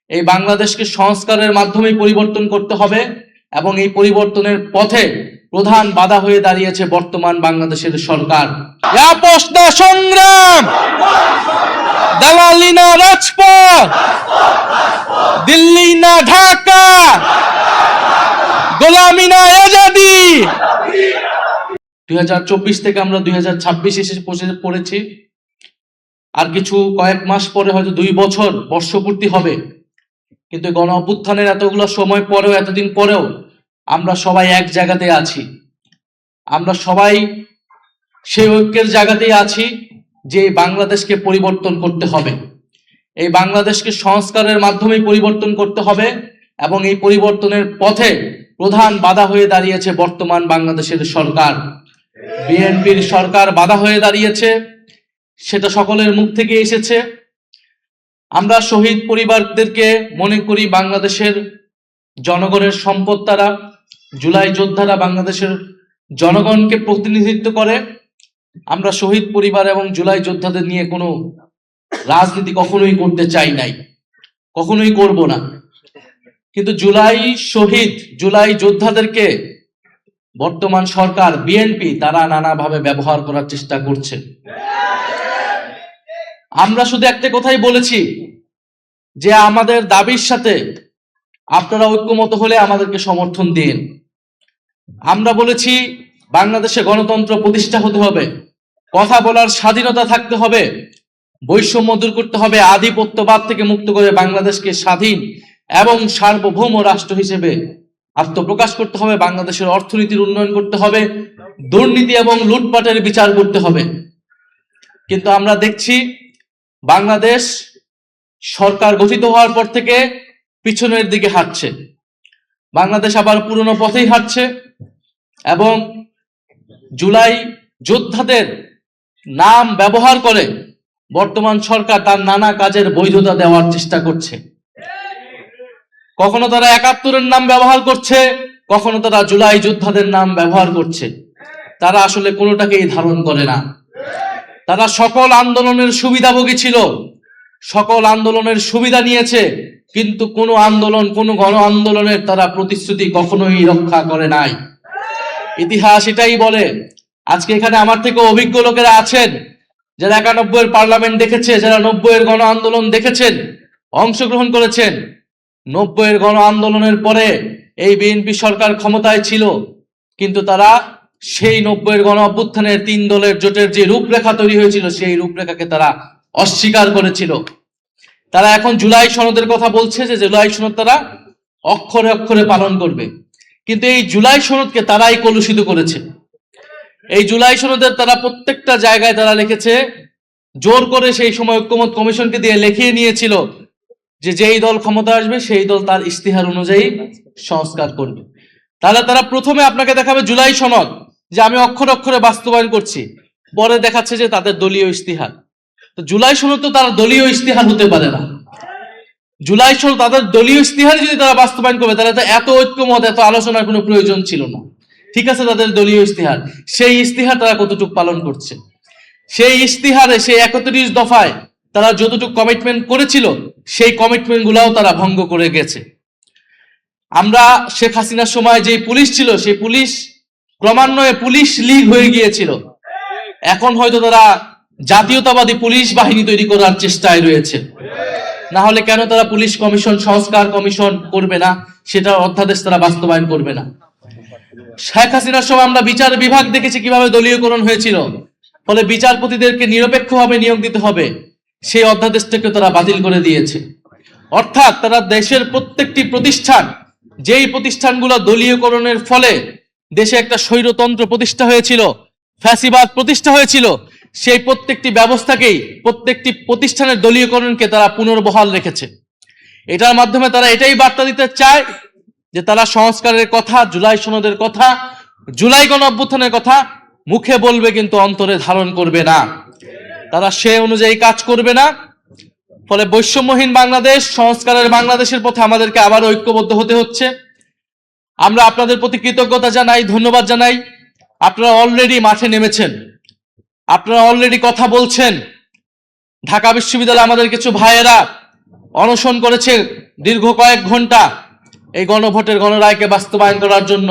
এই বাংলাদেশকে সংস্কারের মাধ্যমেই পরিবর্তন করতে হবে এবং এই পরিবর্তনের পথে প্রধান বাধা হয়ে দাঁড়িয়েছে বর্তমান বাংলাদেশের সরকার। আপোষ না সংগ্রাম, দালালি না রাজপথ, দিল্লি না ঢাকা, গোলামি না আজাদি। 2024 থেকে আমরা 2026 এসে পড়েছি। আর কয়েক মাস পরে হয়তো 2 বছর বর্ষপূর্তি হবে, কিন্তু গণ অভ্যুত্থানের এতগুলো সময় পরেও, এতদিন পরেও আমরা সবাই এক জায়গাতে আছি। আমরা সবাই সেই ঐক্যের জায়গাতেই আছি যে বাংলাদেশকে পরিবর্তন করতে হবে, এই বাংলাদেশকে সংস্কারের মাধ্যমেই পরিবর্তন করতে হবে এবং এই পরিবর্তনের পথে প্রধান বাধা হয়ে দাঁড়িয়েছে বর্তমান বাংলাদেশের সরকার। বিএনপির সরকার বাধা হয়ে দাঁড়িয়েছে, সেটা সকলের মুখ থেকে এসেছে। আমরা শহীদ পরিবারদেরকে মনে করি বাংলাদেশের জনগণের সম্পদ। তারা জুলাই যোদ্ধারা বাংলাদেশের জনগণকে প্রতিনিধিত্ব করে। আমরা শহীদ পরিবার এবং জুলাই যোদ্ধাদের নিয়ে কোনো রাজনীতি কখনোই করতে চাই নাই, কখনোই করব না। কিন্তু জুলাই যোদ্ধাদেরকে বর্তমান সরকার বিএনপি তারা নানাভাবে ব্যবহার করার চেষ্টা করছে। আমরা শুধু একটা কথাই বলেছি যে আমাদের দাবির সাথে আপনারা ঐক্যমত হলে আমাদেরকে সমর্থন দিন। আমরা বলেছি বাংলাদেশে গণতন্ত্র প্রতিষ্ঠা হতে হবে, কথা বলার স্বাধীনতা থাকতে হবে, বৈষম্য দূর করতে হবে, আধিপত্যবাদ থেকে মুক্ত করে বাংলাদেশকে স্বাধীন এবং সার্বভৌম রাষ্ট্র হিসেবে আত্মপ্রকাশ করতে হবে, বাংলাদেশের অর্থনীতির উন্নয়ন করতে হবে, দুর্নীতি এবং লুটপাটের বিচার করতে হবে। কিন্তু আমরা দেখছি বাংলাদেশ সরকার গঠিত হওয়ার পর থেকে পিছনের দিকে হাঁটছে, বাংলাদেশ আবার পুরনো পথেই হাঁটছে এবং জুলাই যোদ্ধাদের নাম ব্যবহার করে বর্তমান সরকার তার নানা কাজের বৈধতা দেওয়ার চেষ্টা করছে। কখনো তারা ৭১-এর নাম ব্যবহার করছে, কখনো তারা জুলাই যোদ্ধাদের নাম ব্যবহার করছে। তারা আসলে কোনোটাকেই ধারণ করে না। তারা সকল আন্দোলনের সুবিধাভোগী ছিল, সকল আন্দোলনের সুবিধা নিয়েছে, কিন্তু কোনো আন্দোলন, কোনো গণ আন্দোলনের তারা প্রতিশ্রুতি কখনোই রক্ষা করে নাই। ইতিহাস এটাই বলে। আজকে এখানে আমার থেকে অভিজ্ঞ লোকেরা আছেন যারা ৯১-এর পার্লামেন্ট দেখেছে, যারা ৯০-এর গণ আন্দোলন দেখেছেন, অংশগ্রহণ করেছেন। ৯০-এর গণ আন্দোলনের পরে এই বিএনপি সরকার ক্ষমতায় ছিল, কিন্তু তারা সেই ৯০-এর গণ অভ্যুত্থানের ৩ দলের জোটের যে রূপরেখা তৈরি হয়েছিল সেই রূপরেখাকে তারা অস্বীকার করেছিল। তারা এখন জুলাই সনদের কথা বলছে যে জুলাই সনদ তারা অক্ষরে অক্ষরে পালন করবে, কিন্তু এই জুলাই সনদকে তারাই কলুষিত করেছে। এই জুলাই সনদের তারা প্রত্যেকটা জায়গায় তারা লিখেছে, জোর করে সেই সময় ঐক্যমত কমিশনকে দিয়ে লিখিয়ে নিয়েছিল যে যেই দল ক্ষমতা আসবে সেই দল তার ইশতেহার অনুযায়ী সংস্কার করবে। তাহলে তারা প্রথমে আপনাকে দেখাবে জুলাই সনদ যে আমি অক্ষরে অক্ষরে বাস্তবায়ন করছি, পরে দেখাচ্ছে যে তাদের দলীয় ইশতেহার। তো জুলাই সনদ তো তার দলীয় ইশতেহার হতে পারে না। জুলাই সনদ তাদের দলীয় ইশতেহার যদি তারা বাস্তবায়ন করবে তাহলে তো এত ঐক্যমত, এত আলোচনার কোনো প্রয়োজন ছিল না। ঠিক আছে, তাদের দলীয় ইশতেহার, সেই ইশতেহার তারা কতটুকু পালন করছে? সেই ইশতেহারে, সেই ৩১ দফায় তারা যতটুকু কমিটমেন্ট করেছিল সেই কমিটমেন্ট গুলাও তারা ভঙ্গ করে গেছে। আমরা শেখ হাসিনার সময় যে পুলিশ ছিল সেই পুলিশ ক্রমান্বয়ে পুলিশ লীগ হয়ে গিয়েছিল। এখন হয়তো তারা জাতীয়তাবাদী পুলিশ বাহিনী তৈরি করার চেষ্টায় রয়েছে। না হলে কেন তারা পুলিশ কমিশন, সংস্কার কমিশন করবে না? সেটার অধ্যাদেশ তারা বাস্তবায়ন করবে না। শেখ হাসিনার সময় আমরা বিচার বিভাগ দেখেছি কিভাবে দলীয়করণ হয়েছিল, ফলে বিচারপতিদেরকে নিরপেক্ষভাবে নিয়োগ দিতে হবে, সেই অধ্যাদেশটাকে তারা বাতিল করে দিয়েছে। অর্থাৎ তারা দেশের প্রত্যেকটি প্রতিষ্ঠান, যেই প্রতিষ্ঠানগুলো দলীয়করণের ফলে দেশে একটা স্বৈরতন্ত্র প্রতিষ্ঠা হয়েছিল, ফ্যাসিবাদ প্রতিষ্ঠা হয়েছিল, সেই প্রত্যেকটি ব্যবস্থাকেই, প্রত্যেকটি প্রতিষ্ঠানের দলীয়করণকে তারা পুনর্বহাল রেখেছে। এটার মাধ্যমে তারা এটাই বার্তা দিতে চায় যে তারা সংস্কারের কথা, জুলাই সনদের কথা, জুলাই গণ অভ্যুত্থানের কথা মুখে বলবে কিন্তু অন্তরে ধারণ করবে না। তারা সে অনুযায়ী কাজ করবে না। ফলে বৈষম্যহীন বাংলাদেশ, সংস্কারের বাংলাদেশের পথে আমাদেরকে আবার ঐক্যবদ্ধ হতে হচ্ছে। আমরা আপনাদের প্রতি কৃতজ্ঞতা জানাই, ধন্যবাদ জানাই। আপনারা অলরেডি মাঠে নেমেছেন, আপনারা অলরেডি কথা বলছেন। ঢাকা বিশ্ববিদ্যালয়ে আমাদের কিছু ভাইয়েরা অনশন করেছে দীর্ঘ কয়েক ঘন্টা এই গণভোটের গণরায়কে বাস্তবায়ন করার জন্য।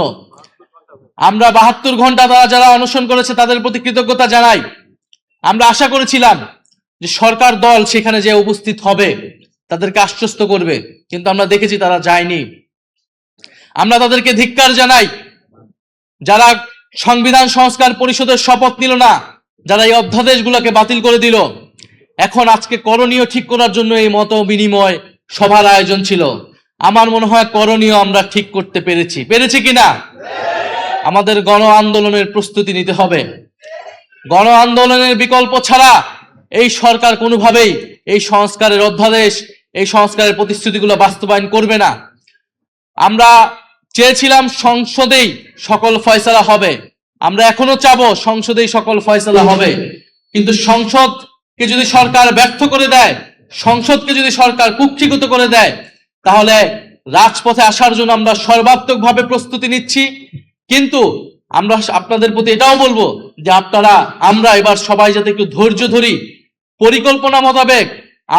আমরা 72 ঘন্টা তারা যারা অনশন করেছে তাদের প্রতি কৃতজ্ঞতা জানাই। আমরা আশা করেছিলাম যে সরকার দল সেখানে যে উপস্থিত হবে, তাদেরকে আশ্বস্ত করবে, কিন্তু আমরা দেখেছি তারা যায়নি। আমরা তাদেরকে ধিক্কার জানাই যারা সংবিধান সংস্কার পরিষদের শপথ নিল না, যারা এই অধ্যাদেশগুলোকে বাতিল করে দিল। এখন আজকে করণীয় ঠিক করার জন্য এই মত বিনিময় সভার আয়োজন ছিল। আমার মনে হয় করণীয় আমরা ঠিক করতে পেরেছি কিনা? আমাদের গণ আন্দোলনের প্রস্তুতি নিতে হবে। গণ আন্দোলনের বিকল্প ছাড়া এই সরকার কোনোভাবেই এই সংস্কারের অধ্যাদেশ, এই সংস্কারের প্রতিশ্রুতিগুলো বাস্তবায়ন করবে না। আমরা চেয়েছিলাম সংসদেই সকল ফয়সালা হবে, আমরা এখনো চাবো সংসদেই সকল ফয়সালা হবে, কিন্তু সংসদকে যদি সরকার ব্যর্থ করে দেয়, সংসদকে যদি সরকার কুক্ষিগত করে দেয়, তাহলে রাজপথে আসার জন্য আমরা সর্বাত্মকভাবে প্রস্তুতি নিচ্ছি। কিন্তু আমরা আপনাদের প্রতি এটাও বলবো যে আমরা এবার সবাই যাতে একটু ধৈর্য ধরি, পরিকল্পনা মোতাবেক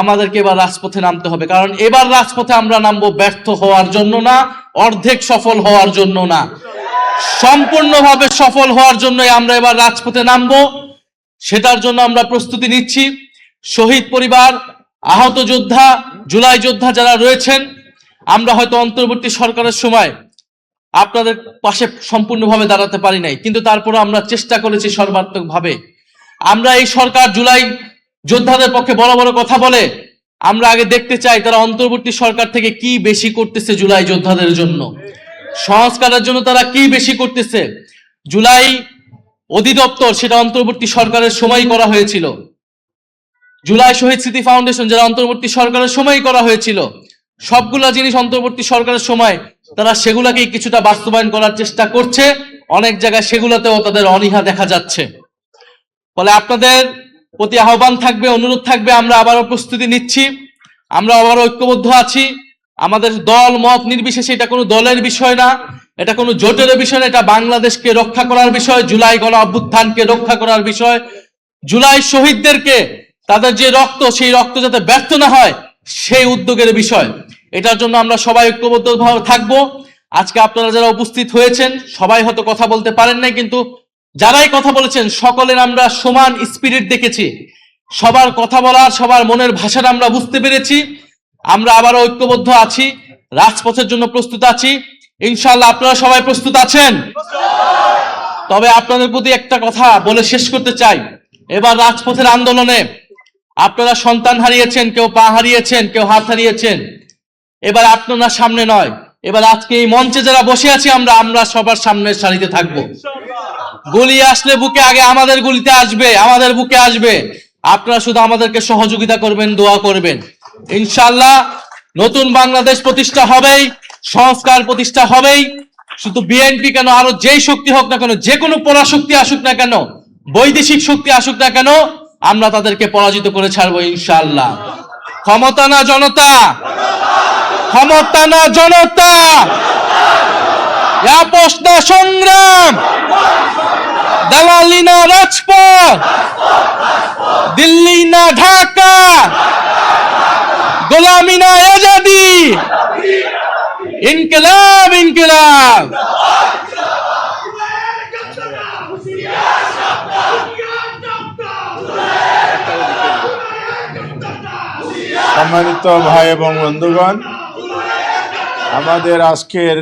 আমাদেরকে এবার রাজপথে নামতে হবে। কারণ এবার রাজপথে আমরা নামবো ব্যর্থ হওয়ার জন্য না, অর্ধেক সফল হওয়ার জন্য না, সম্পূর্ণভাবে সফল হওয়ার জন্যই আমরা এবার রাজপথে নামবো। সেটার জন্য আমরা প্রস্তুতি নিচ্ছি। শহীদ পরিবার, আহত যোদ্ধা, জুলাই যোদ্ধা যারা রয়েছেন, আমরা হয়তো অন্তর্বর্তী সরকারের সময় আপনাদের পাশে সম্পূর্ণভাবে দাঁড়াতে পারি নাই, কিন্তু তারপরে আমরা চেষ্টা করেছি সর্বাত্মকভাবে। আমরা এই সরকার জুলাই যোদ্ধাদের পক্ষে বড় বড় কথা বলে, আমরা আগে দেখতে চাই তারা অন্তর্বর্তী সরকার থেকে কি বেশি করতেছে জুলাই যোদ্ধাদের জন্য, সংস্কারের জন্য তারা কি বেশি করতেছে। জুলাই অধিদপ্তর সেটা অন্তর্বর্তী সরকারের সময় করা হয়েছিল, জুলাই শহীদ স্মৃতি ফাউন্ডেশন যারা অন্তর্বর্তী সরকারের সময় করা হয়েছিল, সবগুলা জিনিস অন্তর্বর্তী সরকারের সময় তারা সেগুলাকেই কিছুটা বাস্তবায়ন করার চেষ্টা করছে। অনেক জায়গায় সেগুলাতেও তাদের অনীহা দেখা যাচ্ছে। ফলে আপনাদের প্রতি আহ্বান থাকবে, অনুরোধ থাকবে, আমরা আবারও প্রস্তুতি নিচ্ছি, আমরা আবারও ঐক্যবদ্ধ আছি। আমাদের দল মত নির্বিশেষে, এটা কোনো দলের বিষয় না, এটা কোনো জোটের বিষয় না, এটা বাংলাদেশকে রক্ষা করার বিষয়, জুলাই গণ অভ্যুত্থানকে রক্ষা করার বিষয়, জুলাই শহীদদেরকে তাদের যে রক্ত, সেই রক্ত যাতে ব্যর্থ না হয় সেই উদ্যোগের বিষয়। এটার জন্য আমরা সবাই ঐক্যবদ্ধভাবে থাকবো। আজকে আপনারা যারা উপস্থিত হয়েছেন সবাই হয়তো কথা বলতে পারেন নাই, কিন্তু যারাই কথা বলেছেন সকলের আমরা সমান স্পিরিট দেখেছি, সবার কথা বলার, সবার মনের ভাষাটা আমরা বুঝতে পেরেছি। আমরা আবারও ঐক্যবদ্ধ আছি, রাজপথের জন্য প্রস্তুত আছি। ইনশাআল্লাহ আপনারা সবাই প্রস্তুত আছেন। তবে আপনাদের প্রতি একটা কথা বলে শেষ করতে চাই, এবার রাজপথের আন্দোলনে আপনারা সন্তান হারিয়েছেন, কেউ পা হারিয়েছেন, কেউ হাত হারিয়েছেন। এবার আপনারা সামনে নয়, এবার আজকে এই মঞ্চে যারা বসে আছি আমরা সবার সামনের সারিতে থাকবো। গুলি আসলে বুকে আগে আমাদের গুলিতে আসবে, আমাদের বুকে আসবে। আপনারা শুধু আমাদেরকে সহযোগিতা করবেন, দোয়া করবেন। ইনশাআল্লাহ নতুন বাংলাদেশ প্রতিষ্ঠা হবেই, সংস্কার প্রতিষ্ঠা হবেই। শুধু বিএনপি কেন, আরো যেই শক্তি হোক না কেন, যে কোনো পরাশক্তি আসুক না কেন, বৈদেশিক শক্তি আসুক না কেন, আমরা তাদেরকে পরাজিত করে ছাড়বো ইনশাআল্লাহ। ক্ষমতা না জনতা, ক্ষমতা না জনতা, আপোষ না সংগ্রাম, দালালি না রাজপথ, দিল্লি না ঢাকা, গোলামি না আজাদি, ইনকিলাব ইনকিলাব। সম্মানিত ভাই এবং বন্ধুগণ, আমাদের আজকের